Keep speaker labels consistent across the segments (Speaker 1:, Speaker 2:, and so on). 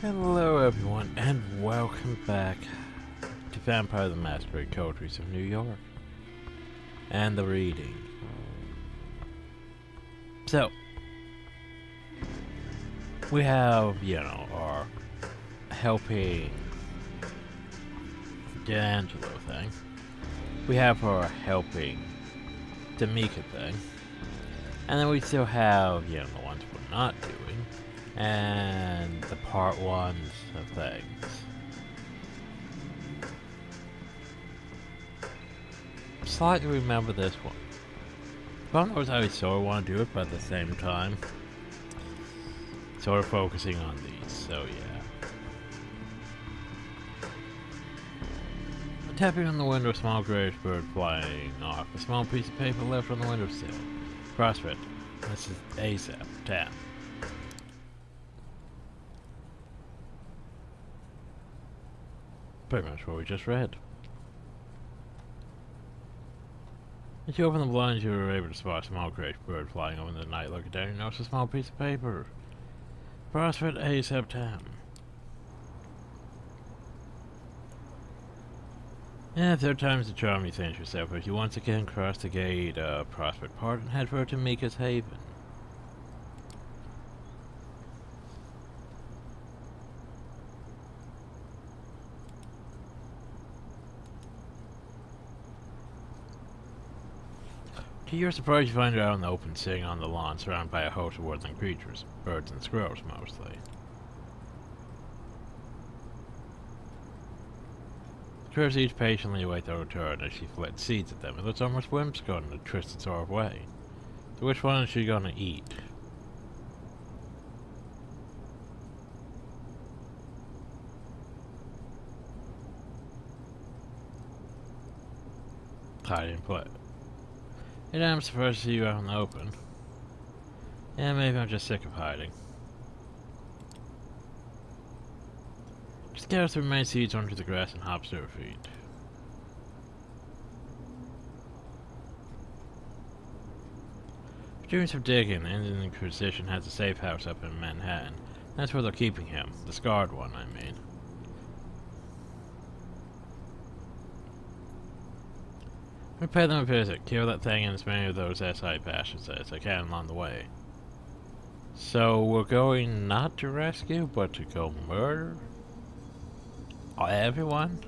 Speaker 1: Hello everyone, and welcome back to Vampire The Masquerade Coteries of New York. And the reading. So, we have, our helping D'Angelo thing. We have our helping D'Amica thing. And then we still have, the ones we're not doing. And the part ones of things. Slightly remember this one. God knows how we sort of want to do it, but at the same time, sort of focusing on these, so yeah. Tapping on the window, a small grayish bird flying off. A small piece of paper left on the windowsill. CrossFit. This is ASAP. Tap. Pretty much what we just read. As you open the blinds, you were able to spot a small grayish bird flying over the night. Looking down, you notice a small piece of paper. CrossFit ASAP Tam. Yeah, third time's the charm, you think to yourself, as you once again cross the gate of Prospect Park and head for D'Amica's Haven. To your surprise, you find her out in the open, sitting on the lawn, surrounded by a host of woodland creatures, birds and squirrels mostly. The creatures each patiently await their return as she flits seeds at them. It looks almost whimsical in a twisted sort of way. So which one is she gonna eat? Hide and play. And I'm surprised to see you out in the open. Yeah, maybe I'm just sick of hiding. She scatters the remaining seeds onto the grass and hops to her feet. After doing some digging, the Indian Inquisition has a safe house up in Manhattan. That's where they're keeping him. The scarred one, I mean. We pay them a visit, kill that thing and as many of those SI bastards as I can along the way. So we're going not to rescue, but to go murder? Everyone?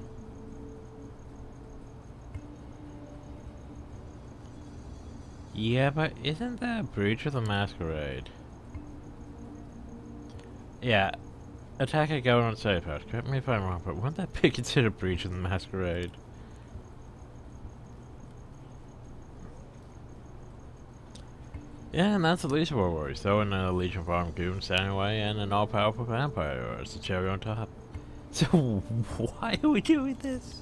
Speaker 1: Yeah, but isn't that Breach of the Masquerade? Yeah, attack a government safe house. Correct me if I'm wrong, but wouldn't that be considered Breach of the Masquerade? Yeah, and that's the least of our worries, though, in a legion of armed goons standing away and an all-powerful vampire as the cherry on top. So, why are we doing this?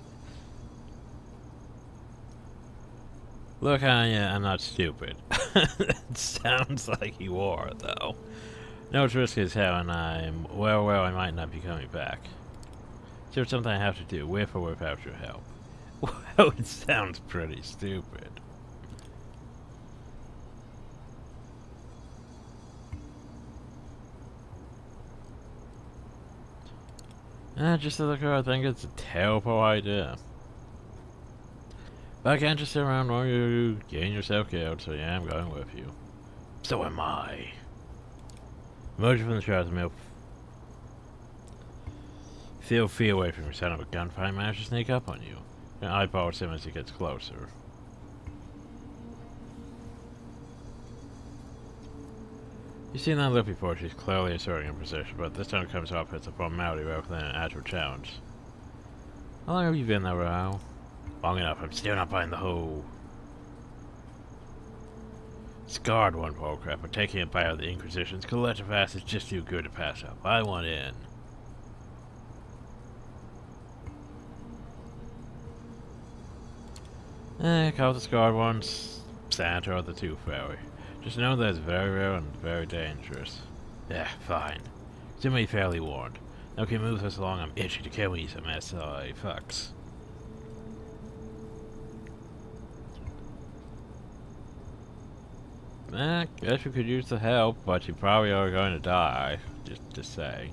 Speaker 1: Look, I'm not stupid. It sounds like you are, though. No, it's risky as hell, and well, I might not be coming back. Is there something I have to do, with or without your help? Well, it sounds pretty stupid. Just to look around, I think it's a terrible idea. But I can't just sit around while you getting yourself killed, so yeah, I'm going with you. So am I. Emerging from the shadows of the mill. Feel fear away from your sound of a gunfire managed to sneak up on you. Your eyeballs him as he gets closer. You've seen that look before, she's clearly asserting her position, but this time it comes off as a formality rather than an actual challenge. How long have you been there, Raoul? Long enough, I'm still not buying the whole scarred one bullcrap, but taking it by the Inquisition's collective ass is just too good to pass up. I want in. Call the scarred ones Santa or the Tooth Fairy. Just know that it's very rare and very dangerous. Yeah, fine. Still be fairly warned. Okay, move this along, I'm itchy to kill me some SI fucks. Guess we could use the help, but you probably are going to die, just to say.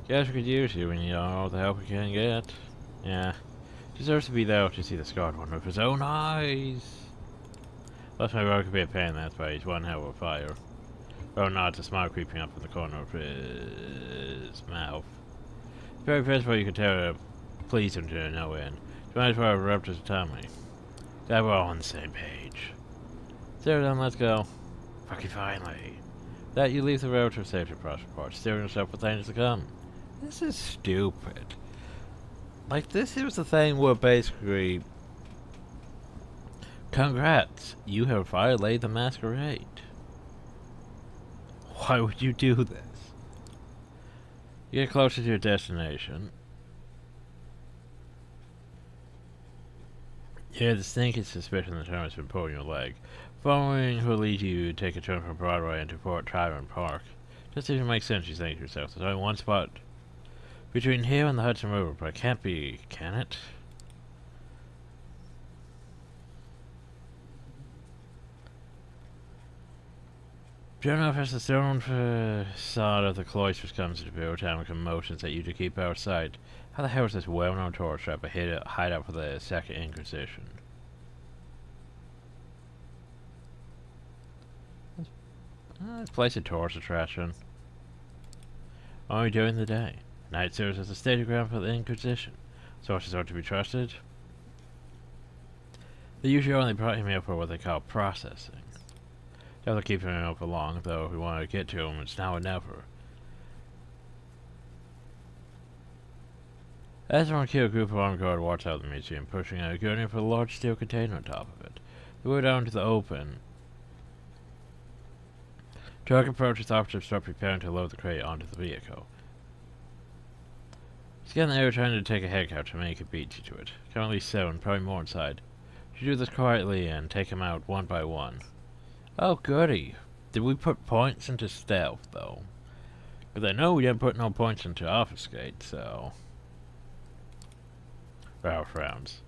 Speaker 1: Guess we could use you. We need all the help we can get. Yeah. Deserves to be there to see the scarred one with his own eyes. Plus my road could be a pain, that's why he's one hell of a fire. Oh no, it's a smile creeping up in the corner of his mouth. It's very principle you could tell to please him to no end. You might as well interrupt his tummy. Glad we're all on the same page. So then, let's go. Fucking finally. That you leave the road to safety passport, steering yourself for things to come. This is stupid. Like, this is the thing where basically, congrats, you have violated the masquerade. Why would you do this? You get closer to your destination. You have the stinking suspicion the term has been pulling your leg. Following will lead you to take a turn from Broadway into Fort Tryon Park. Just even makes sense, you think to yourself. There's only one spot between here and the Hudson River, but it can't be, can it? Sure enough, as the stone facade of the cloisters comes into view, time commotions that you to keep out of sight. How the hell is this well-known tourist trap a hideout for the Second Inquisition? This place a tourist attraction. Only during the day. Night serves as a staging ground for the Inquisition. Sources are to be trusted. They usually only brought him here for what they call processing. They'll keep him up for long, though if we want to get to him, it's now or never. As one killed, a group of armed guard walks out of the museum, pushing a gurney with a large steel container on top of it. They were down to the open. Truck approaches, officers start preparing to load the crate onto the vehicle. Scan the area trying to take a head count to make it beat you to it. Currently 7, probably more inside. You do this quietly and take them out one by one. Oh goody. Did we put points into stealth though? Because I know we didn't put no points into obfuscate, so... Ralph frowns.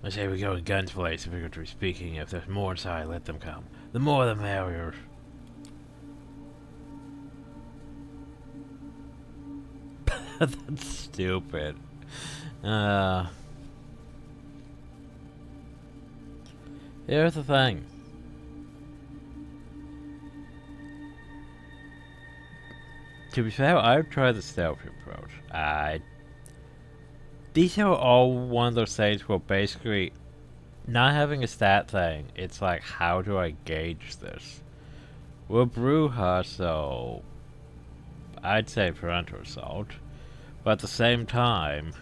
Speaker 1: I say we go in guns blazing, figuratively speaking. If there's more inside, let them come. The more the merrier. That's stupid. Here's the thing. To be fair, I've tried the stealthy approach. These are all one of those things where basically, not having a stat thing, it's like, how do I gauge this? We're Bruja, so I'd say parental assault. But at the same time,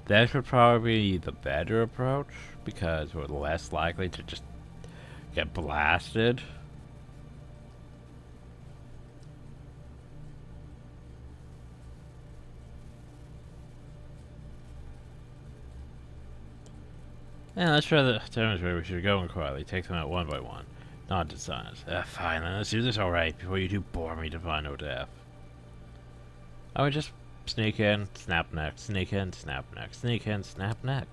Speaker 1: that would probably be the better approach, because we're less likely to just get blasted. Yeah, let's try the demonstrate. We should go in quietly, take them out one by one. Not to silence. Fine, then let's do this alright before you do bore me to final death. I would just sneak in, snap neck, sneak in, snap neck, sneak in, snap neck.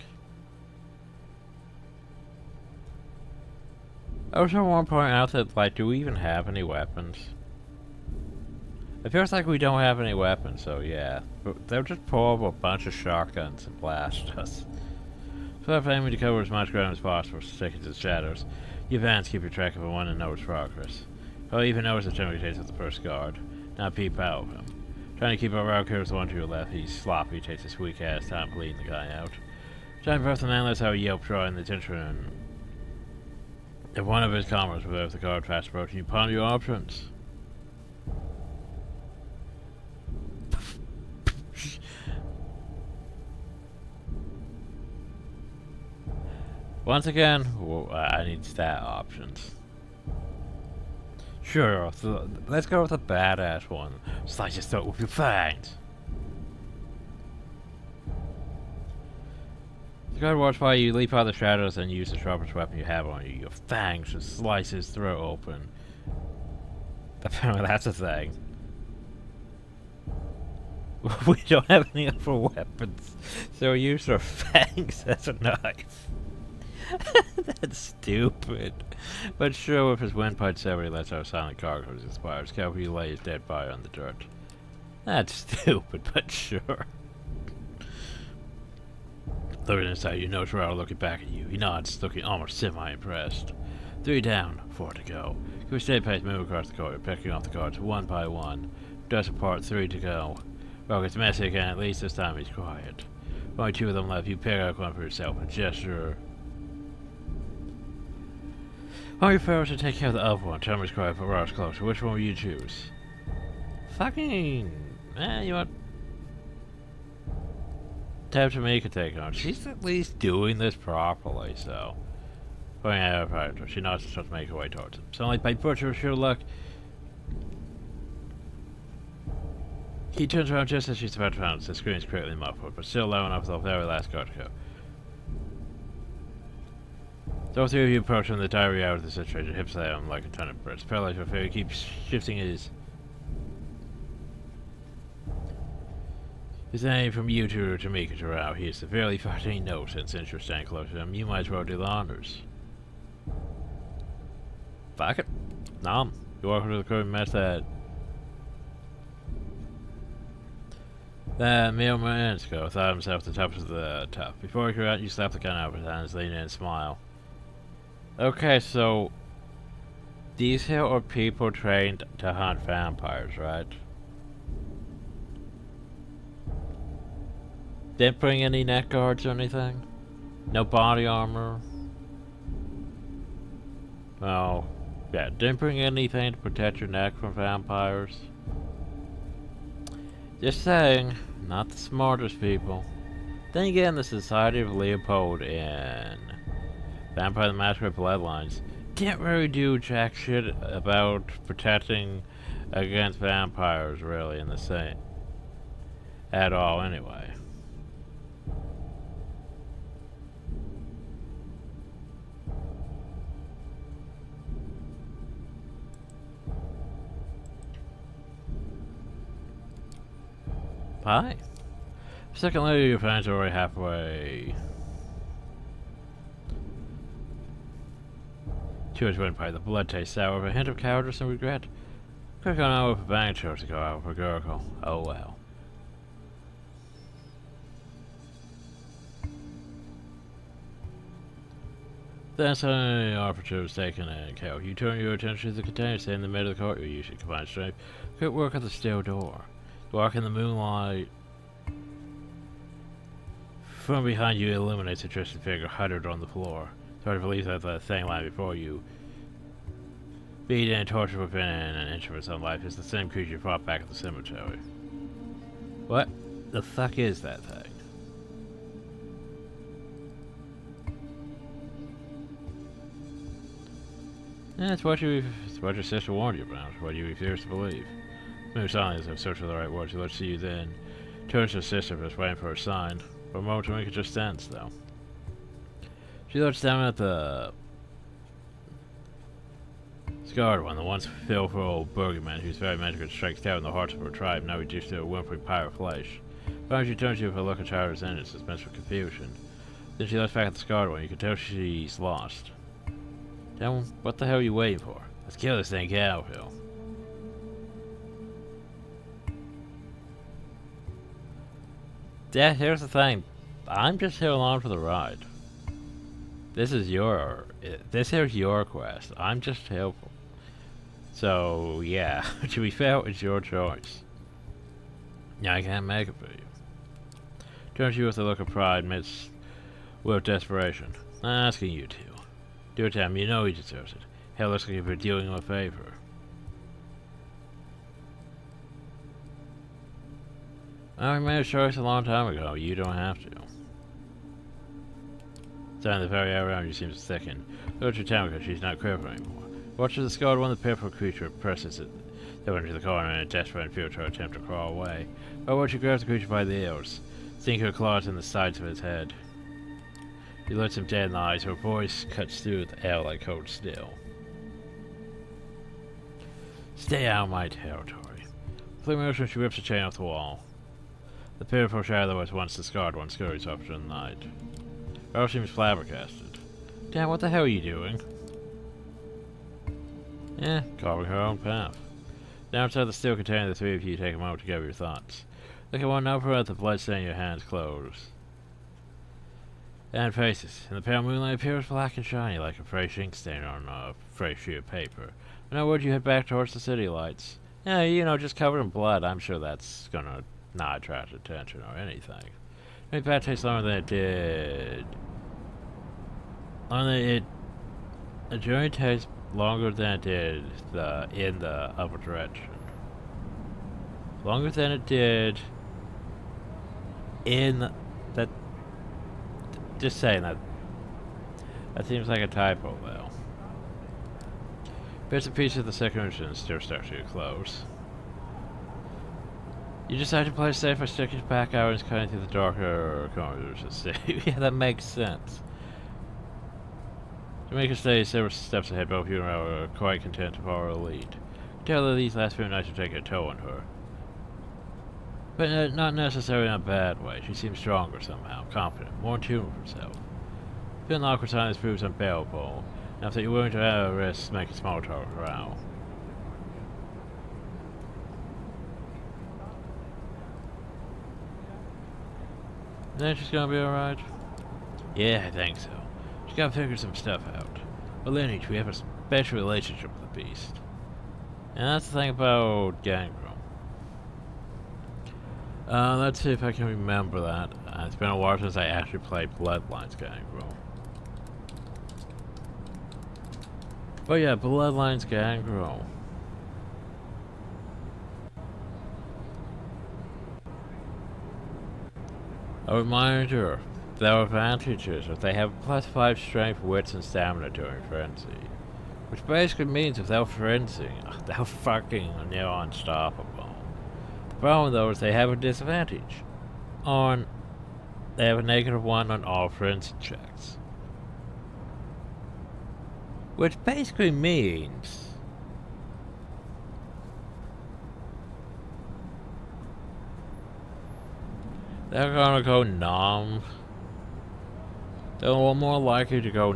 Speaker 1: I also want to point out that, like, do we even have any weapons? It feels like we don't have any weapons, so yeah. But they'll just pull up a bunch of shotguns and blast us. So if aiming to cover as much ground as possible, stick into the shadows. You advance, keep your track of one and know its progress. I'll even notice the time he takes with the first guard. Now peep out of him. Trying to keep up around here with the one to your left, he's sloppy, takes his weak ass time bleeding the guy out. Trying to press the man, that's how he yelps, drawing the attention. If one of his comrades were there with the guard fast approaching, you ponder your options. Once again, I need stat options. Sure, so let's go with a badass one. Slice your throat with your fangs. The guard walks by you, leap out of the shadows, and use the sharpest weapon you have on you. Your fangs just slice his throat open. Apparently that's a thing. We don't have any other weapons, so use our fangs as a knife. That's stupid. But sure, with his windpipe saber, he lets out silent gargles as inspires. Calvary lays dead body on the dirt. That's stupid, but sure. Looking inside, you notice Raul looking back at you. He nods, looking almost semi-impressed. 3 down, 4 to go. You with steady pace move across the corridor, picking off the cards one by one. Dust apart, 3 to go. Raul gets messy again, at least this time he's quiet. Only 2 of them left. You pick out one for yourself, a gesture. Are you fair to take care of the other one? Thomas cried, but Raul's closer. Which one will you choose? Fucking... you want... Tab to make a take on. She's at least doing this properly, so... Going out of her, she nods and starts to make her way towards him. Suddenly, by butcher sheer luck, he turns around just as she's about to pounce. The scream's quickly muffled, but still low enough for the very last guard to go. So all 3 of you approach him, the diary out of the situation, hips lay on like a ton of bricks. Paralyzed with fear, he keeps shifting his aim from you to Tamika to Rao. He is severely fighting no, since you're standing close to him, you might as well do the honors. Fuck it. Nom. You walk into the crew and mess that mailman's go without himself at the top of the top. Before he could out, you slap the gun out of his hands, lean in and smile. Okay, so these here are people trained to hunt vampires, right? Didn't bring any neck guards or anything? No body armor? Oh, yeah, didn't bring anything to protect your neck from vampires? Just saying, not the smartest people. Then again, the Society of Leopold in Vampire the Masquerade Bloodlines didn't really do jack shit about protecting against vampires, really, in the same at all, anyway. Hi. Second later, your fans are already halfway. Too much windpipe. The blood tastes sour with a hint of cowardice and regret. Quick on out with a bang chose to go out for Gurgle. Oh well. Then suddenly the operative was taken and killed. You turn your attention to the container standing in the middle of the courtyard. You should combine strength. Quick work at the steel door. Walk in the moonlight. From behind you illuminates a twisted figure huddled on the floor. It's hard to believe that the thing lying before you, beaten and tortured within an inch of its own life, is the same creature you fought back at the cemetery. What the fuck is that thing? Yeah, it's what your sister warned you about. What you refuse to believe. Move silently as if searching for the right words. She looks to you then. Turns to her sister, just waiting for a sign. For a moment, Tamika just stands, though. She looks down at the scarred one, the once fearful boogeyman whose very magic strikes down in the hearts of her tribe, now reduced to a whimpering pile of flesh. Finally, she turns to you with a look of childish innocence, suspense of confusion. Then she looks back at the scarred one. You can tell she's lost. Then what the hell are you waiting for? Let's kill this thing, get out of here. Yeah, here's the thing. I'm just here along for the ride. This here's your quest. I'm just here. So, yeah, to be fair, it's your choice. Yeah, I can't make it for you. Turns to you with a look of pride mixed with desperation. I'm asking you to. Do it to him, you know he deserves it. Hell, looks like you're doing him a favor. I made a choice a long time ago. You don't have to. Down the very air around you seems to thicken. Look at your Tamika, she's not quivering anymore. Watch as the scarred one, the pitiful creature, presses it down into the corner in a desperate and futile attempt to crawl away. But watch you grab the creature by the ears, sink her claws in the sides of his head. She looks him dead in the eyes, her voice cuts through the air like cold steel. Stay out of my territory. With a motion, she rips a chain off the wall. The pitiful shadow that was once the scarred one scurries off into the night. Earl seems flabbergasted. Damn, what the hell are you doing? Carving her own path. Now inside the steel container, the three of you take a moment to gather your thoughts. Look at one now, prevent the blood staining your hands closed. And faces. In the pale moonlight, appears black and shiny, like a fresh ink stain on a fresh sheet of paper. Now, would you head back towards the city lights? Yeah, you know, just covered in blood. I'm sure that's gonna not attract attention or anything. Maybe that takes longer than it did. The journey takes longer than it did in the upper direction. Longer than it did in that. Just saying that. That seems like a typo, though. Bits and pieces of the second engine still start to get close. You decide to play safe by sticking back out and cutting through the darker corners of the city. Yeah, that makes sense. To make a stay several steps ahead, both you and I are quite content to follow her lead. You tell her these last few nights will take a toll on her. But not necessarily in a bad way. She seems stronger somehow, confident, more in tune with herself. Feeling the awkward silence proves unbearable, enough that you're willing to have a risk making small talk around. Then she's gonna be alright? Yeah, I think so. She's gotta figure some stuff out. But lineage, we have a special relationship with the beast. And that's the thing about Gangrel. Let's see if I can remember that. It's been a while since I actually played Bloodlines Gangrel. But yeah, Bloodlines Gangrel. A reminder, there are advantages if they have +5 strength, wits, and stamina during frenzy. Which basically means without frenzy, they're fucking near unstoppable. The problem though is they have a disadvantage. They have a -1 on all frenzy checks. Which basically means they're gonna go numb. They're more likely to go,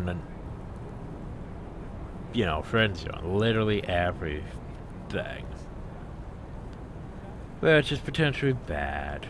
Speaker 1: frenzy on literally everything. Which is potentially bad.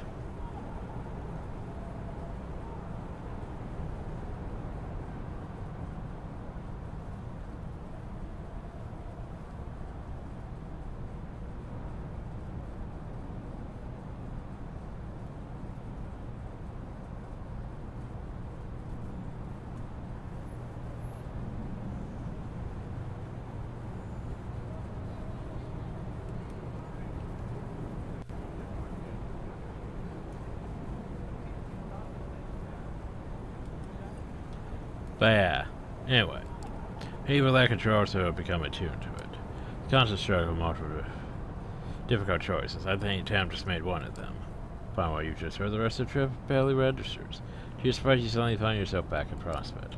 Speaker 1: But yeah, anyway. People lack control, so become attuned to it. Constant struggle, multiple difficult choices. I think Tam just made one of them. Find what you just heard, the rest of the trip barely registers. To your surprise, you suddenly find yourself back in Prospect.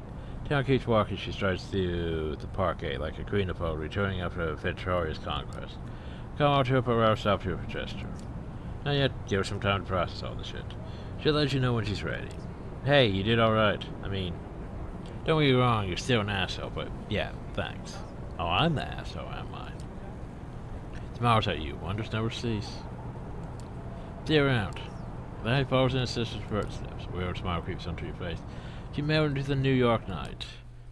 Speaker 1: Tam keeps walking, she strides through the park gate like a queen of foe, returning after a victorious conquest. Come on to her, but Ralph stops you with a gesture. Not yet, give her some time to process all the shit. She'll let you know when she's ready. Hey, you did alright. I mean, don't get me wrong, you're still an asshole, but yeah, thanks. Oh, I'm the asshole, am I? Smiles at you, wonders never cease. See you around. Then he follows in his sister's footsteps. A weird smile creeps onto your face. She married into the New York night.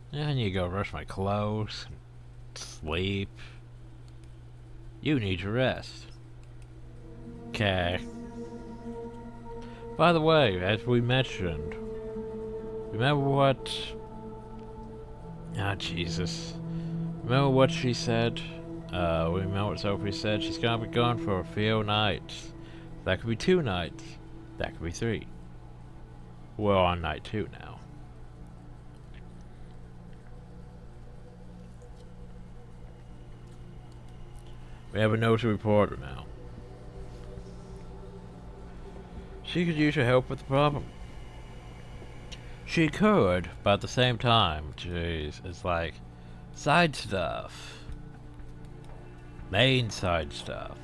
Speaker 1: Yeah, I need to go brush my clothes, sleep. You need to rest. Okay. By the way, as we mentioned, remember what... Ah, Jesus. Remember what she said? Remember what Sophie said? She's gonna be gone for a few nights. That could be 2 nights. That could be 3. We're on night 2 now. We have a note reporter now. She could use your help with the problem. She could, but at the same time, jeez, it's like side stuff. Main side stuff.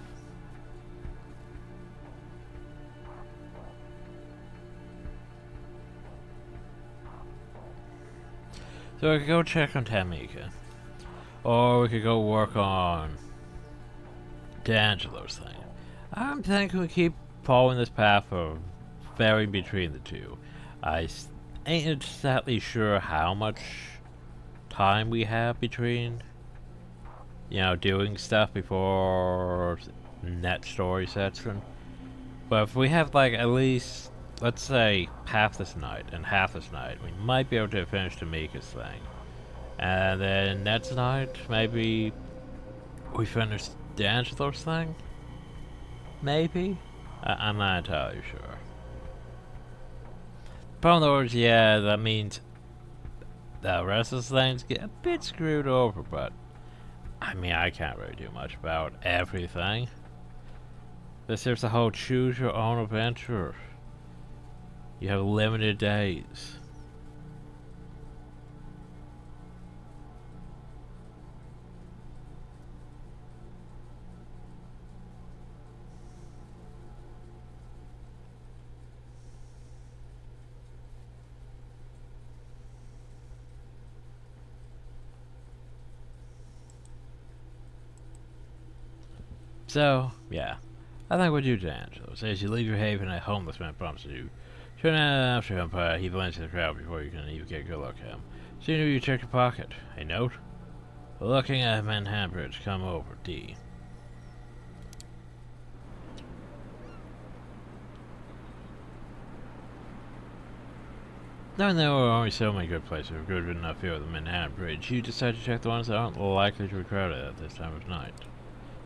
Speaker 1: So I could go check on Tamika. Or we could go work on D'Angelo's thing. I'm thinking we keep following this path of varying between the two. Ain't exactly sure how much time we have between, doing stuff before net story sets in. But if we have like at least, let's say, half this night and half this night, we might be able to finish Tamika's thing. And then next night, maybe we finish D'Angelo's thing? Maybe? I'm not entirely sure. But in words, yeah, that means the rest of the things get a bit screwed over, but I mean, I can't really do much about everything. This is the whole choose your own adventure. You have limited days. So, yeah. I think what you do, Angelo, says you leave your haven and a homeless man prompts you. Turn out after Vampire, he blends in the crowd before you can even get a good look at him. Soon you check your pocket. A note? Looking at Manhattan Bridge, come over, D. Knowing there were only so many good places with good enough view of the Manhattan Bridge, you decide to check the ones that aren't likely to be crowded at this time of night.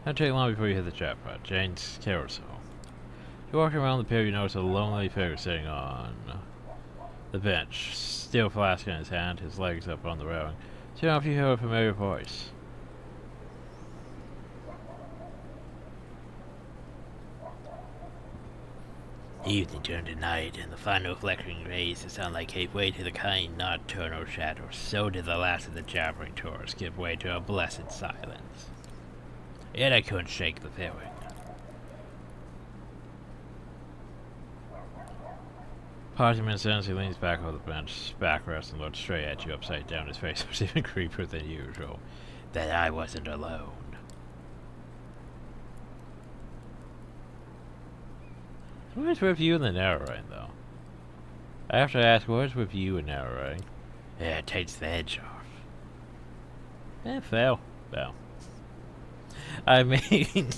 Speaker 1: Don't take long before you hit the jackpot, Jane's Carousel. You're walking around the pier, you notice a lonely figure sitting on the bench, steel flask in his hand, his legs up on the railing. Soon off you hear a familiar voice. Evening turned to night, and the final flickering rays that sound like gave way to the kind nocturnal shadows. So did the last of the jabbering tourists give way to a blessed silence. Yet I couldn't shake the feeling. Pausing minutes in, he leans back over the bench, backrest, and looks straight at you upside down. His face was even creepier than usual. That I wasn't alone. What is with you and the narrating, though? I have to ask, what is with you and narrating? Yeah, it takes the edge off. Fail. I mean,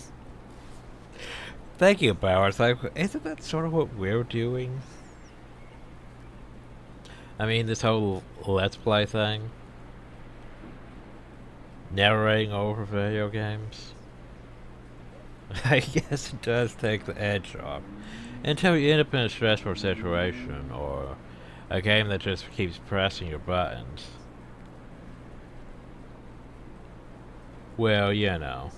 Speaker 1: thinking about it, it's like, isn't that sort of what we're doing? I mean, this whole Let's Play thing. Narrating over video games. I guess it does take the edge off. Until you end up in a stressful situation, or a game that just keeps pressing your buttons. Well, you know.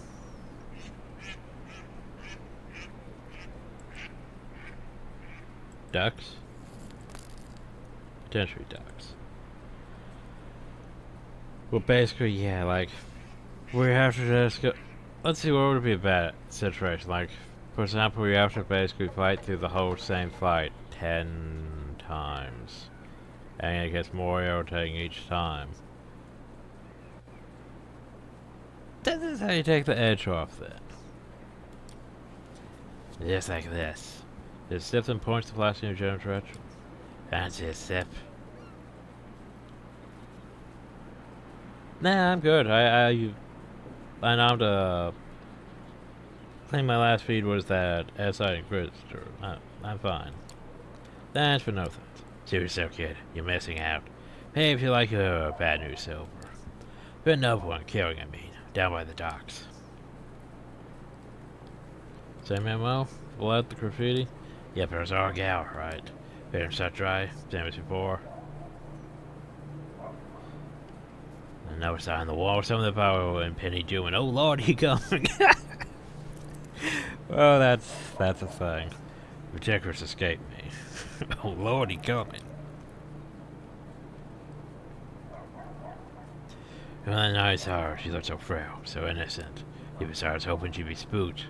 Speaker 1: Ducks? Potentially ducks. Well, basically, yeah, like, we have to just go. Let's see, what would be a bad situation? Like, for example, we have to basically fight through the whole same fight 10 times. And it gets more irritating each time. This is how you take the edge off then. Just like this. Just sip and points the flask in your general direction. Fancy a sip? Nah, I'm good. I know I think my last feed was that SI Inquisitor. I'm fine. Thanks for no thanks. Seriously, kid, you're missing out. Hey, if you like your bad news silver. Been another one killing, down by the docks. Same MO? Full out the graffiti? Yep, there's our gal, right? Been him shut dry, same as before. And now it's on the wall, some of the power and Penny doing. Oh lord, he coming! Well, that's a thing. The Checkers escaped me. Oh lord, he coming. Well, then I saw her. She looked so frail, so innocent. Even so, I was hoping she'd be spooked.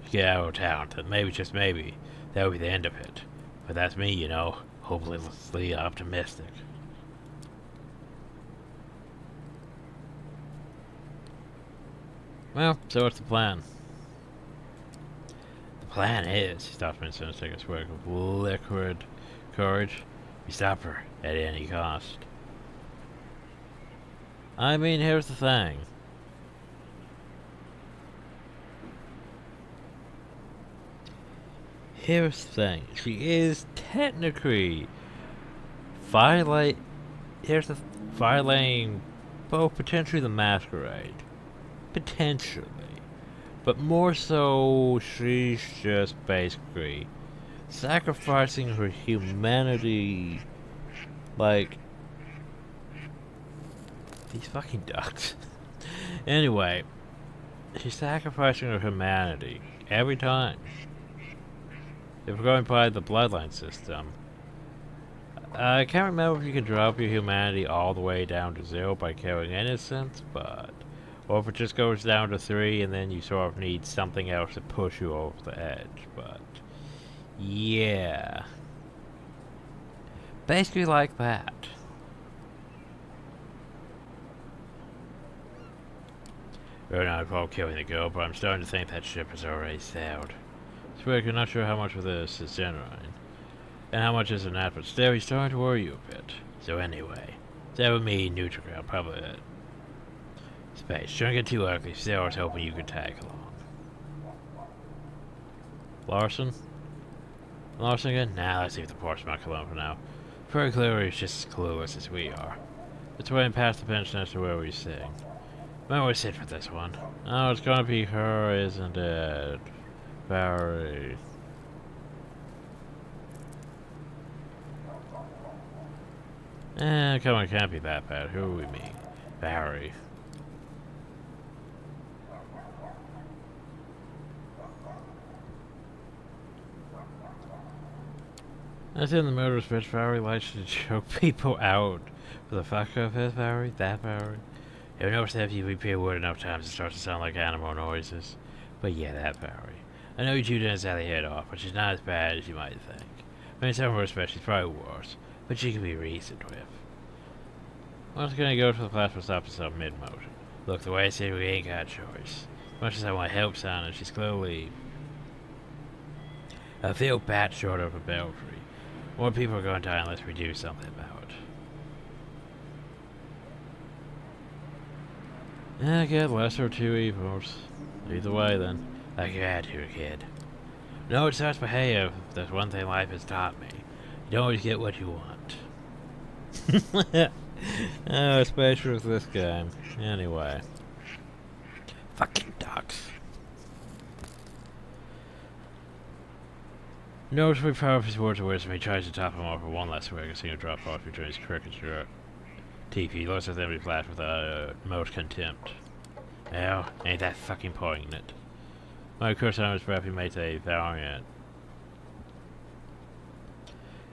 Speaker 1: She'd get out of town, then maybe, just maybe, that would be the end of it. But that's me, you know, hopelessly optimistic. Well, so what's the plan? The plan is, he stops me and sends take a swig of liquid courage. We stop her at any cost. I mean, here's the thing. Here's the thing. She is technically violate. Here's the violating both potentially the masquerade, potentially, but more so she's just basically sacrificing her humanity, like these fucking ducks. Anyway, she's sacrificing her humanity every time. If we're going by the bloodline system, I can't remember if you can drop your humanity all the way down to 0 by killing innocents, but... Or if it just goes down to 3 and then you sort of need something else to push you over the edge, but... Yeah. Basically like that. We're not involved killing the girl, but I'm starting to think that ship has already sailed. Swick, I'm not sure how much of this is genuine, and how much is not, but still, he's starting to worry you a bit. So anyway, that would mean neutral ground, probably it. Space, shouldn't get too ugly, still I was hoping you could tag along. Larson? Larson again? Nah, let's leave the Portsmouth alone for now. Pretty clearly he's just as clueless as we are. Let's wait and pass the pension as to where we're sitting. Where we sit for this one? Oh, it's gonna be her, isn't it? Barry. Come on, can't be that bad. Who are we mean? Barry. That's in the murderous bitch. Barry likes to choke people out for the fuck of his Barry. That Barry. You notice that if you repeat a word enough times, it starts to sound like animal noises. But yeah, that Barry. I know you two didn't exactly hit off, but she's not as bad as you might think. I mean, in some respects, she's probably worse, but she can be reasoned with. I'm just gonna go to the plasma stop to stop mid-motion. Look, the way I see it, we ain't got a choice. As much as I want help sounding, she's clearly a field bat short of a belfry. More people are going to die unless we do something about it. I get lesser of two evils. Either way, then. Like your attitude, kid. No, it starts behave. That's one thing life has taught me. You don't always get what you want. Oh, especially with this game. Anyway. Fucking ducks. Noticeably proud of his words of wisdom, he tries to top him off with one last swig, a single drop off between his cricket teeth. He looks at them and flash with most contempt. Well, ain't that fucking poignant? My curse on his breath, he makes a valiant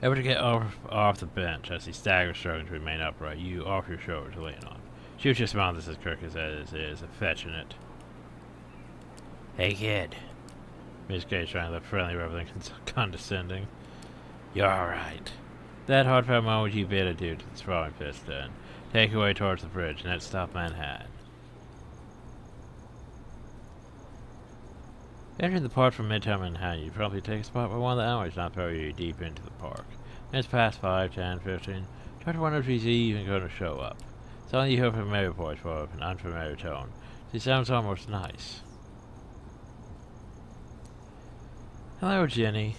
Speaker 1: effort to get off the bench as he staggers, struggling to remain upright. You off your shoulder to lean on. Shoots your smile. This is Kirk as is affectionate. Hey kid. Miss Gage trying to look friendly rather than condescending. You're alright. That heartfelt moment you bid adieu to the sprawling fist then. Take away towards the bridge, and let's stop Manhattan. Entering the park from Midtown Manhattan, you probably take a spot where one of the alleys not very deep into the park. It's past 5, 10, 15. Try to wonder if he's even going to show up. Suddenly you hear a familiar voice for an unfamiliar tone. She sounds almost nice. Hello, Jenny.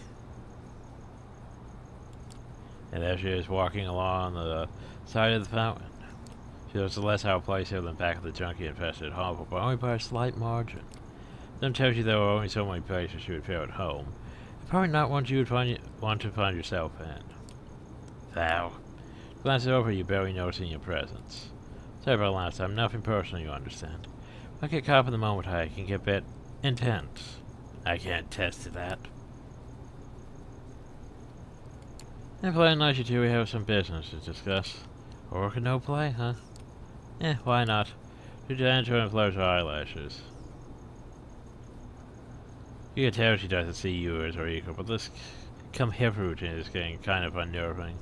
Speaker 1: And there she is, walking along the side of the fountain. She looks less out of place here than back of the junkie-infested hovel, but only by a slight margin. Them tells you there are only so many places you would feel at home. And probably not one you would want to find yourself in. Thou. Glances over you, barely noticing your presence. Sorry about last time, nothing personal, you understand. If I get caught up in the moment, I can get a bit intense. I can't attest to that. And playing nice, you two, we have some business to discuss. Or no play, huh? Why not? She answer and flares her eyelashes. You can tell she doesn't see you as her equal, but this come here routine is getting kind of unnerving.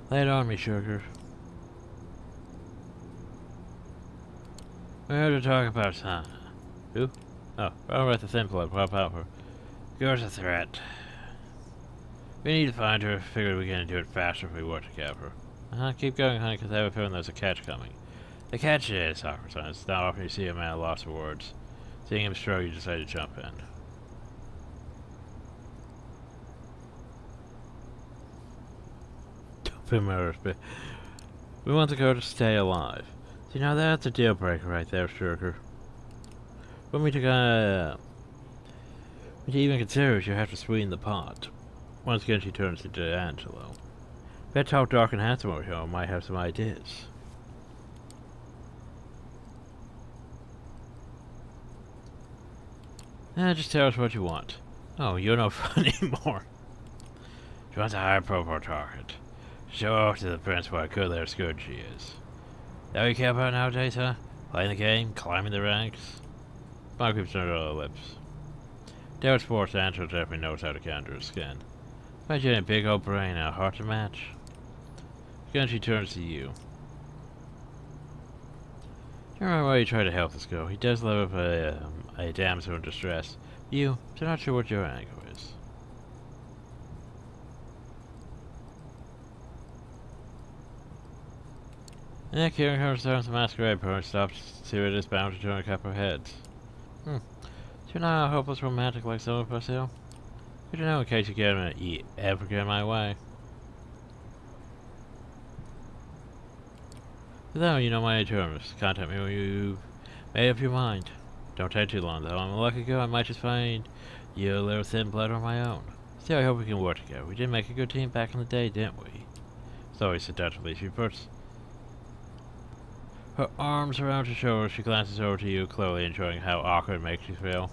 Speaker 1: Lay it on me, sugar. We're here to talk about Sana. Who? Oh, over at the thin blood, pop out her. Girl's a threat. We need to find her. Figured we can do it faster if we work together. Keep going, honey, because I have a feeling there's a catch coming. The catch is, Awkward, it's not often you see a man lost for words. Seeing him struggle, you decide to jump in. Don't be murderous, but we want the girl to stay alive. See, now that's a deal breaker right there, Sugar. When we even consider it, you have to sweeten the pot. Once again, she turns to D'Angelo. Bet how dark and handsome over here might have some ideas. Just tell us what you want. Oh, you're no fun anymore. She wants a higher profile target. Show off to the prince what a good little scourge she is. That what you care about nowadays, huh? Playing the game? Climbing the ranks? Mark keeps turned on her lips. Dale Sports Angelo definitely knows how to counter her skin. Imagine a big old brain and a heart to match. Again, she turns to you. Do you remember why you tried to help this girl? He does love a damsel in distress. I'm not sure what your angle is. Kieran comes down to the masquerade party stops to see what it is bound to turn a couple of heads. So you're not hopeless romantic like some of us here? Good to know in case you ever get in my way. Though you know my terms. Contact me when you've made up your mind. Don't take too long though. I'm a lucky girl. I might just find you a little thin blood on my own. Still, I hope we can work together. We did make a good team back in the day, didn't we? Zoe seductively. She puts her arms around your shoulders. She glances over to you, clearly enjoying how awkward it makes you feel.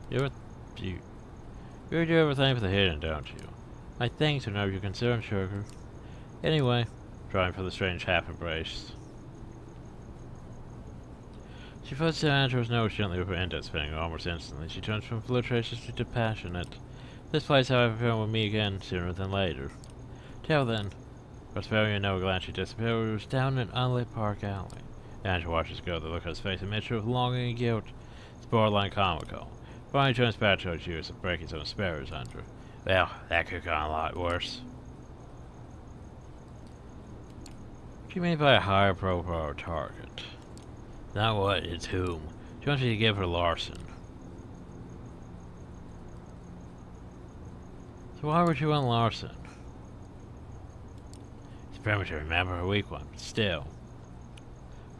Speaker 1: You do everything for the hidden, don't you? My thanks whenever you're concerned, Sugar. Anyway, drawing for the strange half-embrace. She puts Andrew's nose gently with her index finger. Almost instantly, she turns from flirtatious to passionate. This place, however, film with me again sooner than later. Till then, for sparing a no glance, she disappears down an unlit park alley. Andrew watches go. The look on his face, a mixture of longing and guilt. It's borderline comical. Finally turns back towards you as if breaking some sparrows under. Well, that could have gone a lot worse. What do you mean by a higher profile target? Not what, it's whom. She wants you to give her Larson. So why would you want Larson? It's premature, remember, a weak one, but still.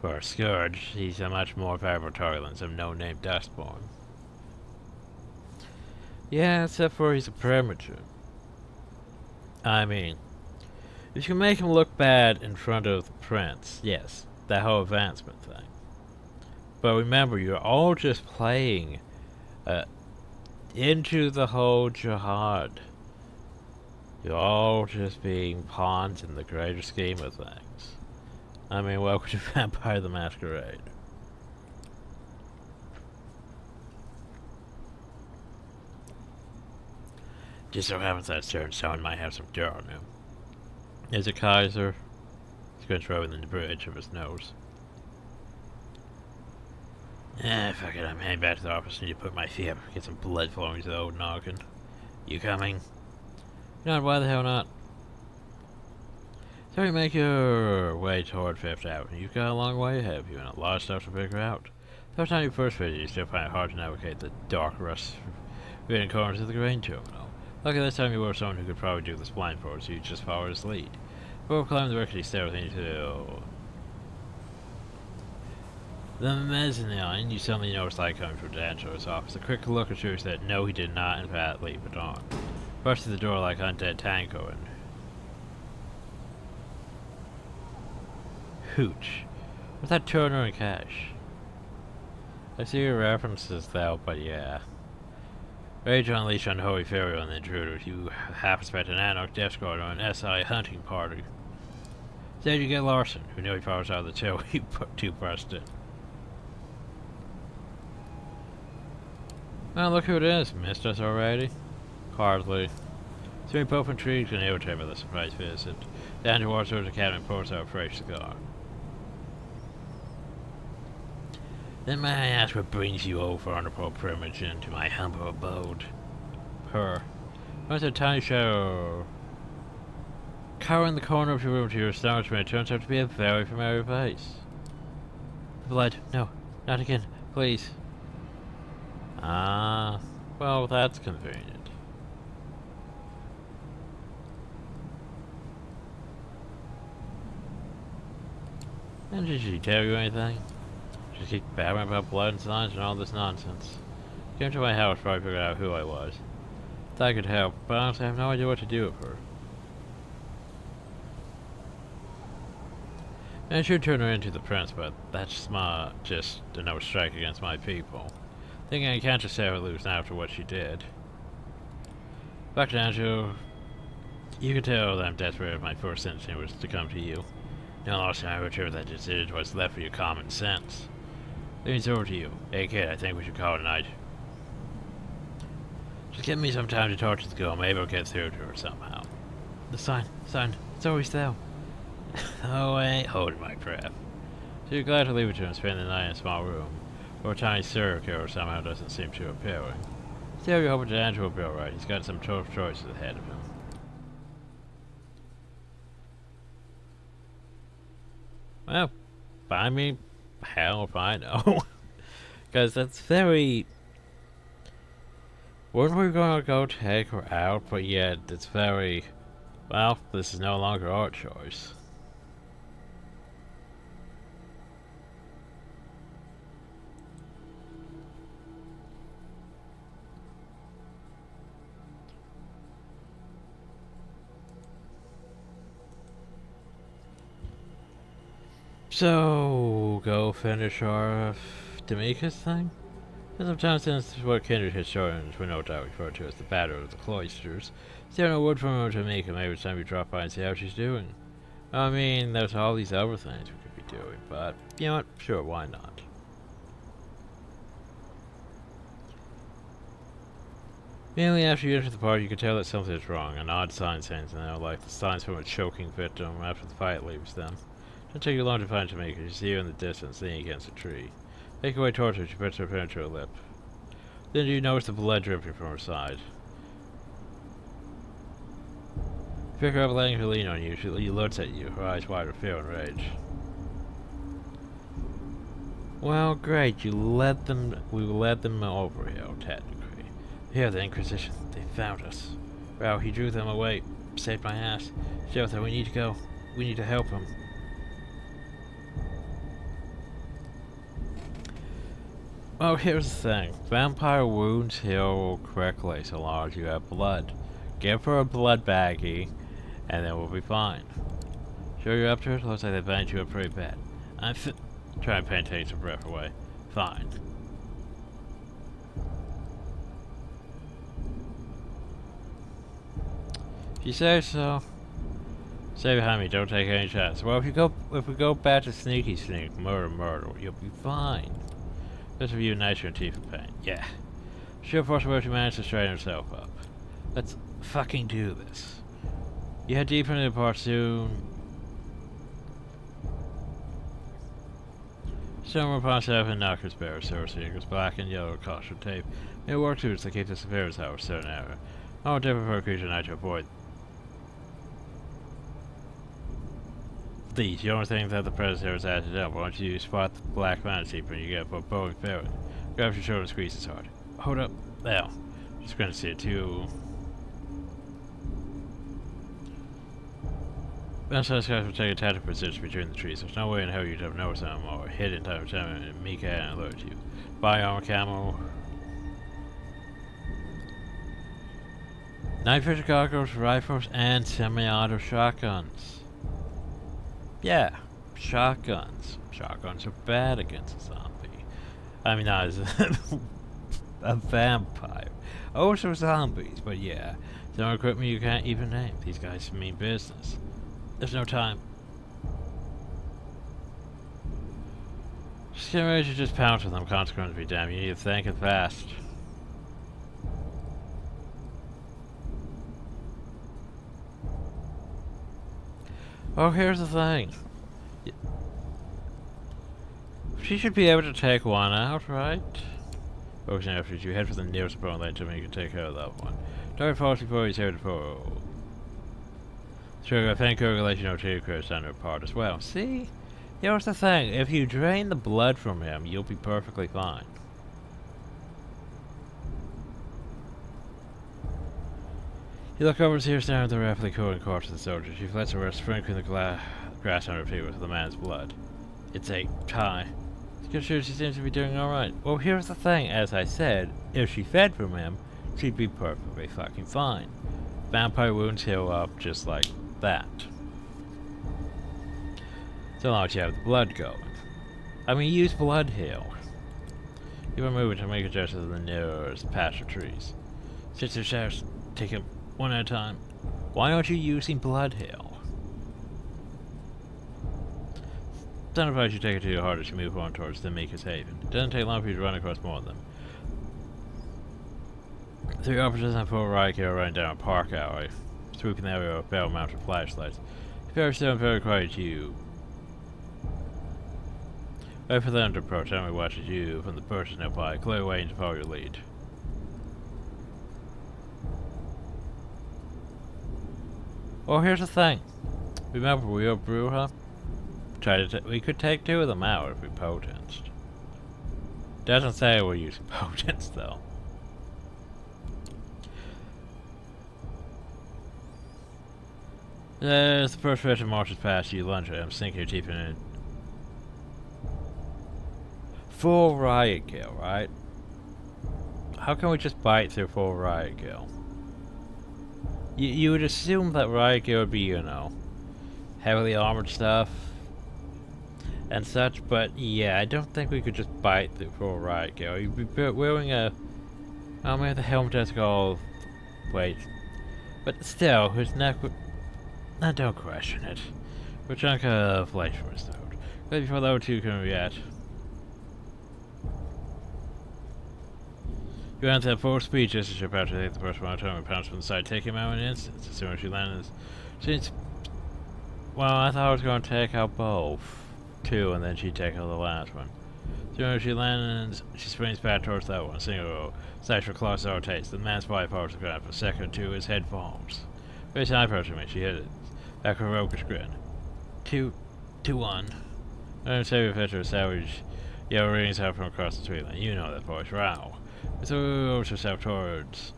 Speaker 1: For a scourge, he's a much more valuable target than some no-name dustborn. Yeah, except for he's a premature. I mean, if you can make him look bad in front of the prince, yes, that whole advancement thing. But remember, you're all just playing into the whole jihad. You're all just being pawns in the greater scheme of things. I mean, welcome to Vampire The Masquerade. Just so happens that certain someone might have some dirt on him. Is it Kaiser? He's going to throw it in the bridge of his nose. Fuck it, I'm heading back to the office. Need to put my feet up, get some blood flowing to the old noggin. You coming? No, why the hell not? So you make your way toward Fifth Avenue. You've got a long way ahead of you and a lot of stuff to figure out. The first time you first visit, you still find it hard to navigate the dark, rust-ridden corners of the grain terminal. Luckily this time you were someone who could probably do this blindfold, so you just followed his lead. Before climbing the rickety stairs into the mezzanine, you suddenly notice light coming from D'Angelo's office. A quick look assures that no, he did not in fact leave it on. Rushed through the door like undead tango and hooch. What's that Turner and Cash? I see your references though, but yeah. Rage unleashed unholy fury on the intruder. You half expect an anarch death squad or an SI hunting party. Instead you get Larson, who nearly falls out of the tail you put two burst in. Well, look who it is. Missed us already? Hardly. Three puff intrigued and irritated by the surprise visit. Andrew walks over to the cabin and pours out a fresh cigar. Then may I ask what brings you over honorable privilege into my humble abode? Her. There's a tiny shadow cowering in the corner of your room. To your astonishment, it turns out to be a very familiar face. Blood. No, not again. Please. Ah, well, that's convenient. And did she tell you anything? She keep babbling about blood and signs and all this nonsense. Came to my house before I figured out who I was. Thought I could help, but honestly I have no idea what to do with her. And I should turn her into the prince, but that's just another strike against my people. Thinking I can't just let her loose now after what she did. Back to Angelo, you can tell that I'm desperate if my first instinct was to come to you. Now last time I returned that decision what's left for your common sense. Leaves over to you. Hey kid, I think we should call it a night. Just give me some time to talk to the girl, maybe I'll get through to her somehow. The sign, it's always there. Oh, I ain't holding my breath. So you're glad to leave it to him, spend the night in a small room, where a tiny serial killer somehow doesn't seem too appealing. Still, you're hoping that Andrew will be alright. He's got some tough choices ahead of him. Well, I mean, hell if I know. Because that's very... Weren't we gonna go take her out, but yet it's very... Well, this is no longer our choice. So, go finish our D'Amica's thing? And sometimes since what kindred historians will no doubt refer to as the Battle of the Cloisters, still no word from her D'Amica, maybe it's time we drop by and see how she's doing. I mean, there's all these other things we could be doing, but, you know what, sure, why not? Immediately after you enter the party, you can tell that something is wrong. An odd sign stands in there, like the signs from a choking victim after the fight leaves them. It'll take you long to find D'Amica. You see her in the distance, leaning against a tree. Make your way towards her, she puts her pen to her lip. Then you notice the blood dripping from her side. You pick her up, letting her lean on you. She looks at you, her eyes wide with fear and rage. Well, great, we led them over here, technically. Here, the Inquisition, they found us. Well, he drew them away, saved my ass. Sheriff, we need to go. We need to help him. Well, here's the thing. Vampire wounds heal quickly so long as you have blood. Give her a blood baggie, and then we'll be fine. Sure you're up to it? Looks like they banged you up pretty bad. I'm try and take some breath away. Fine. If you say so. Stay behind me, don't take any shots. Well, if we go back to sneaky sneak, murder, you'll be fine. Just of you nicer and teeth in pain. Yeah. Sure, possibility managed to straighten herself up. Let's fucking do this. You head deeper into the part soon. Somewhere past up in Knocker's Bear, Cersei, with black and yellow caution tape. It works too, to keep the surveillance hour certain error. All different for a creature night to avoid. These, you don't think that the predator is acted up. Once you spot the black manatee when you get a bow and ferret, grab your shoulder and squeeze as hard. Hold up. Now. Just gonna see it too. Most of those guys will take a tactical position between the trees. There's no way in hell you'd have noticed them or hit in time to time and Mika and alert you. Body armor, camo. Night vision goggles, rifles, and semi-auto shotguns. Yeah, shotguns. Shotguns are bad against a zombie. I mean, not as a vampire. Also zombies, but yeah. Some equipment you can't even name. These guys mean business. There's no time. Just get ready to just pounce with them. Consequences be damned. You need to think and fast. Oh, here's the thing. She should be able to take one out, right? Focusing after you head for the nearest opponent lane to make you can take care of that one. Target falls before he's here to pull. Sure, I think I'll let you know two occurs on your part as well. See? Here's the thing. If you drain the blood from him, you'll be perfectly fine. You look over to here staring at the rapidly cooling corpse of the soldier. She lets her wrist sprinkling the grass on her feet with the man's blood. It's a tie. It's sure she seems to be doing alright. Well, here's the thing. As I said, if she fed from him, she'd be perfectly fucking fine. Vampire wounds heal up just like that. So long as you have the blood going. I mean, use blood heal. You are moving to make adjustments to the nearest patch of trees. Sit to shouts, take them one at a time. Why aren't you using blood heal? Don't advise you take it to your heart as you move on towards the Mika's Haven. It doesn't take long for you to run across more of them. Three officers and four riot gear running down a park alley, sweeping the area with bell-mounted flashlights. It's very still and very quiet. You wait for them to approach. Emily watches you from the bushes nearby, clear waiting to follow your lead. Well, here's the thing. Remember, we are Bruja. We could take two of them out if we potenced. Doesn't say we're using potence though. As the first veteran marches past you, lunge at him, sinking your teeth in it. Full riot kill, right? How can we just bite through full riot kill? You would assume that riot kill would be, you know, heavily armored stuff and such, but yeah, I don't think we could just bite through full riot gear. You'd be wearing a... oh man, the helmet does go... wait. But still, his neck would... no, don't question it. We're a chunk of flesh for his throat. But before the O2 can react... you enter at full speed just as you're about to take the first one, and pounce from the side, taking him out in an instant. As soon as she lands... since... well, I thought I was going to take out both. Two, and then she'd take out the last one. As soon as she lands, she springs back towards that one. Single sexual claw rotates. The man's body falls to the ground for a second or two. His head falls. Very time approaching me. She hit it. Back with a roguish grin. 2-1. I'm saving picture of savage yellow rings out from across the tree line. You know that voice. Row. It throws herself towards.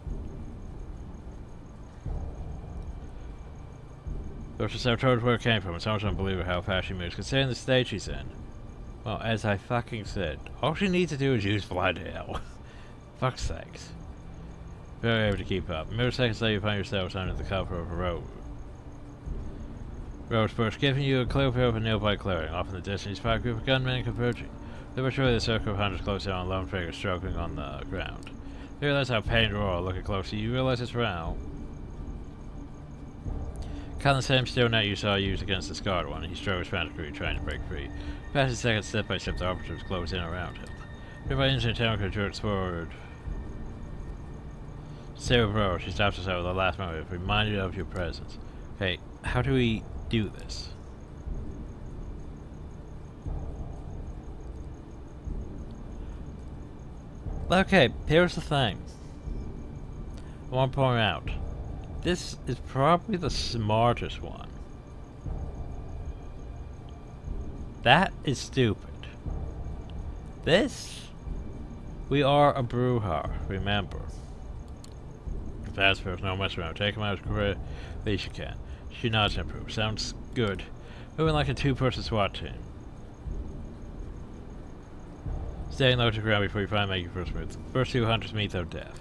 Speaker 1: Throws herself towards where it came from. It's almost unbelievable how fast she moves, considering the state she's in. Well, as I fucking said, all she needs to do is use blood heal. Fuck's sakes. Very able to keep up. Mere seconds later, you find yourselves under the cover of a road. Road's bush, giving you a clear view of a nearby clearing. Off in the distance, you spot a group of gunmen converging. They were surely the circle of hunters close down, a lone figure struggling on the ground. You realize how pained Royal. Looking closer, you realize it's Rao. Caught in the same steel net you saw used against the scarred one, he struggles frantically, trying to break free. Passing seconds, step by step, the operatives close in around him. Driven by instant temper, jerks forward. Sarah Bro, she stops herself with the last moment, reminded of your presence. Okay, how do we do this? Okay, here's the thing. I want to point out. This is probably the smartest one. That is stupid. This, we are a Bruja, remember. Fast first, no mess around. Take him out as least you can. She nods and approves. Sounds good. Moving like a two-person SWAT team. Staying low to the ground before you finally make your first move. The first two hunters meet their death.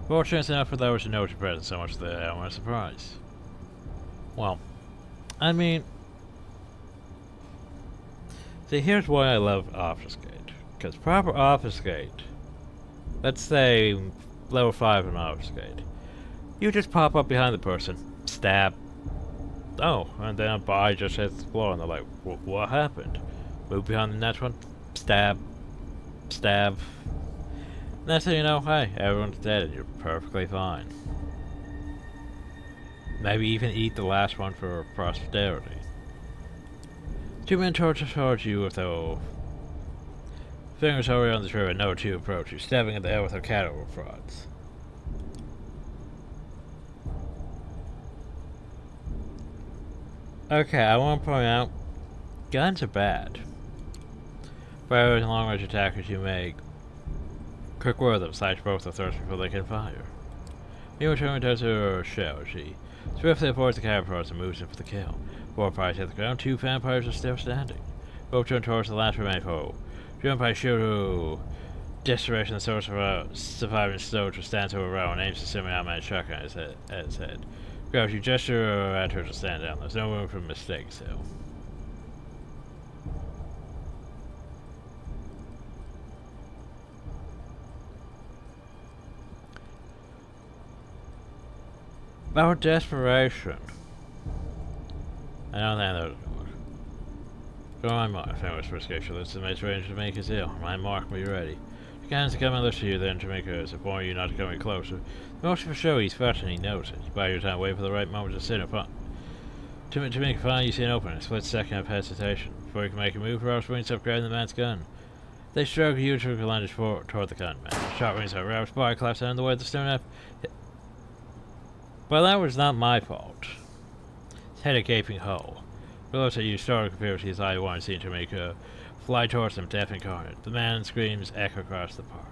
Speaker 1: Fortunate enough for those who know your presence, so much the element of surprise. Well, I mean... see, here's why I love Obfuscate. Because proper Obfuscate, let's say level 5 in Obfuscate, you just pop up behind the person, stab, oh, and then a body just hits the floor and they're like, what happened? Move behind the next one, stab, stab. That's how you know, hey, everyone's dead and you're perfectly fine. Maybe even eat the last one for posterity. Two men towards you with their fingers already on the trigger, and no two approach you, stabbing at the head with their cattle prods. Okay, I want to point out, guns are bad. Fire and long range attackers you make. Quick word them, slash both the throats before they can fire. You return to her shell, she swiftly avoids the cattle prods and moves in for the kill. 4 prize hit the ground, 2 vampires are still standing. Both turn towards the last remaining foe. Driven by Shuru, desperation, the source of a surviving soldier stands over around and aims to semi-automatic shotgun at his head. Grabs you, gesture at her to stand down. There's no room for mistakes, though. About desperation. I don't think that would work. Go on, Mark. Famous prescription. Let's make range to make his ill. My Mark, be ready. He begins to come and listen to you, then to make us warn you not to come any closer. Most for sure he's fat and he knows it. You buy your time, wait for the right moment to sit upon. To make a find, you see an opening, a split second of hesitation. Before you can make a move, Rouse wings up, grabbing the man's gun. They struggle you to lunge toward the gunman. Shot rings out, Rouse body collapses down the way of the stone up. Well, that was not my fault. His head a gaping hole. Below that you started compared to his eye one seemed to make a fly towards him, deaf incarnate. The man's screams echo across the park.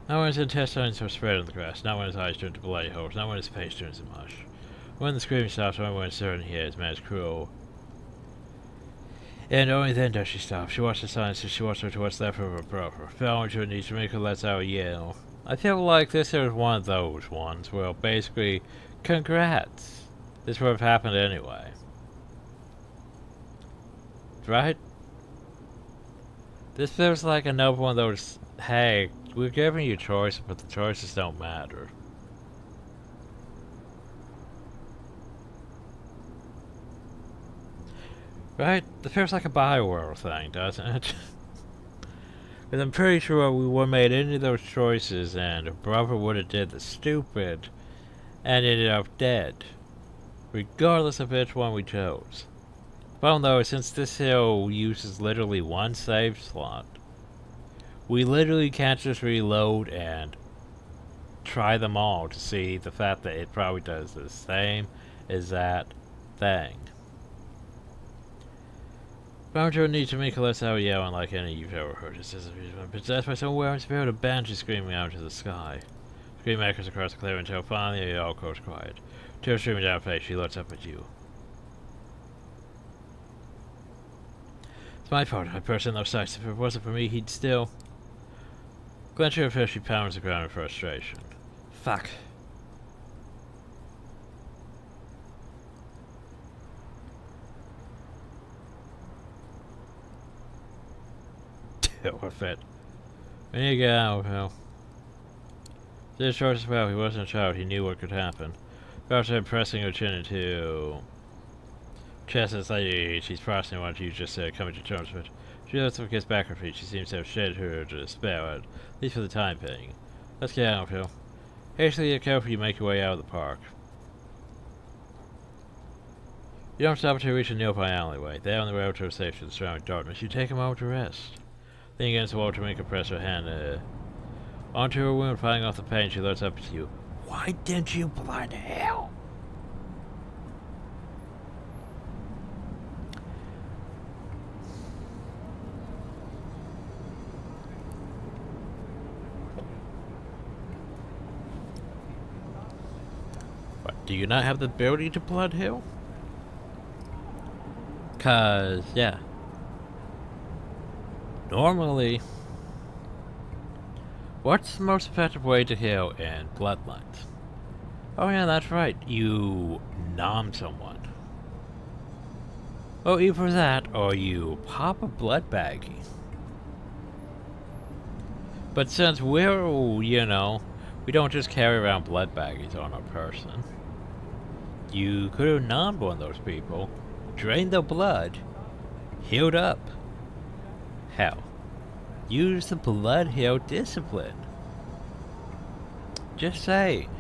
Speaker 1: Not when his intestines are spread on the grass, not when his eyes turn to bloody holes, not when his face turns to mush. When the scream stops, only when certain he is man's cruel. And only then does she stop. She watches the silence as she watches her to what's left of her brother. Fell into her knees to make her lets out a yell. I feel like this is one of those ones where basically, congrats. This would have happened anyway. Right? This feels like another one of those, hey, we're giving you choices, but the choices don't matter. Right? This feels like a Bioware thing, doesn't it? Because I'm pretty sure we would have made any of those choices and brother would have did the stupid and ended up dead. Regardless of which one we chose. Well, though, since this hill uses literally one save slot, we literally can't just reload and try them all to see the fact that it probably does the same exact thing. Bouncer needs to make a less out yell unlike any you've ever heard. It says he's been possessed by some wearing spirit of banshee screaming out into the sky. Scream echoes across the clearing until finally it all goes quiet. Tears streaming down her face, she looks up at you. It's my fault. I burst in those sights. If it wasn't for me, he'd still. Clenching her fist, she pounds the ground in frustration. Fuck. Deal with it. We need to get out, Phil. This short as well, he wasn't a child, he knew what could happen. Gosh, I'm pressing her chin into chest as lady, she's processing what you just said, coming to terms with. She lets up gets back her feet, she seems to have shed her despair, at least for the time being. Let's get out, Phil. Hastily yet carefully you make your way out of the park. You don't stop until you reach a nearby alleyway. There on the road to safety to the surrounding darkness, you take a moment to rest. Leaning against the wall to make her press her hand onto her wound, fighting off the pain, she looks up at you. Why didn't you blood hell? What, do you not have the ability to blood heal? 'Cause, yeah. Normally, what's the most effective way to heal in Bloodlines? Oh yeah, that's right, you nom someone. Well, either that, or you pop a blood baggie. But since we're, you know, we don't just carry around blood baggies on our person. You could have nommed one of those people, drained their blood, healed up. Hell, use the blood heal discipline. Just saying.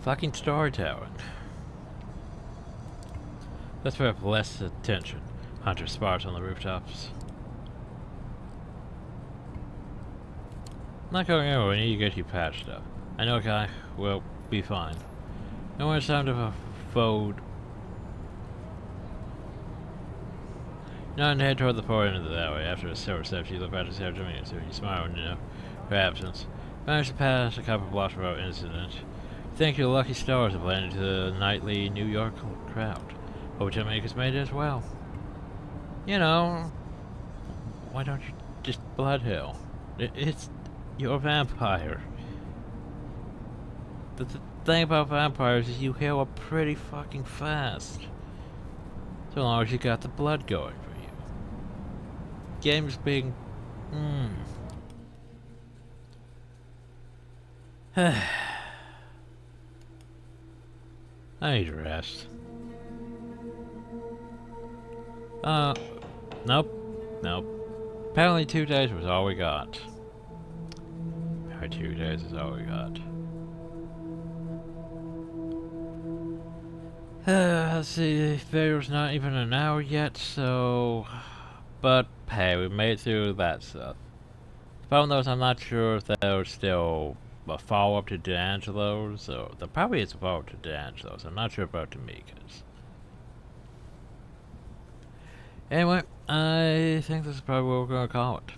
Speaker 1: Fucking storytelling. Let's pay up less attention. Hunter spars on the rooftops. Not going anywhere, we need to get you patched up. I know, Kai. We'll be fine. And when it's time to fold. Now and head toward the far end of the alley. After a several steps, you look back to see Jimmy, so you smile when you know her absence. Managed to pass a couple blocks without incident. You think your lucky stars have blended into the nightly New York crowd. Hope Jamaica's made it as well. You know, why don't you just blood hell? It's you're a vampire. The thing about vampires is you heal up pretty fucking fast. So long as you got the blood going for you. Game's being... I need to rest. Nope. Apparently 2 days was all we got. Apparently 2 days is all we got. Let's see, video's not even an hour yet, so... But, hey, we made it through that stuff. The problem though is I'm not sure if there's still a follow-up to D'Angelo's, or there probably is a follow-up to D'Angelo's. I'm not sure about Tamika's. Anyway, I think this is probably what we're gonna call it.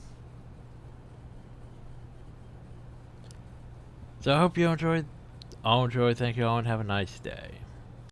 Speaker 1: So I hope you enjoyed. I'll enjoy. Thank you all and have a nice day.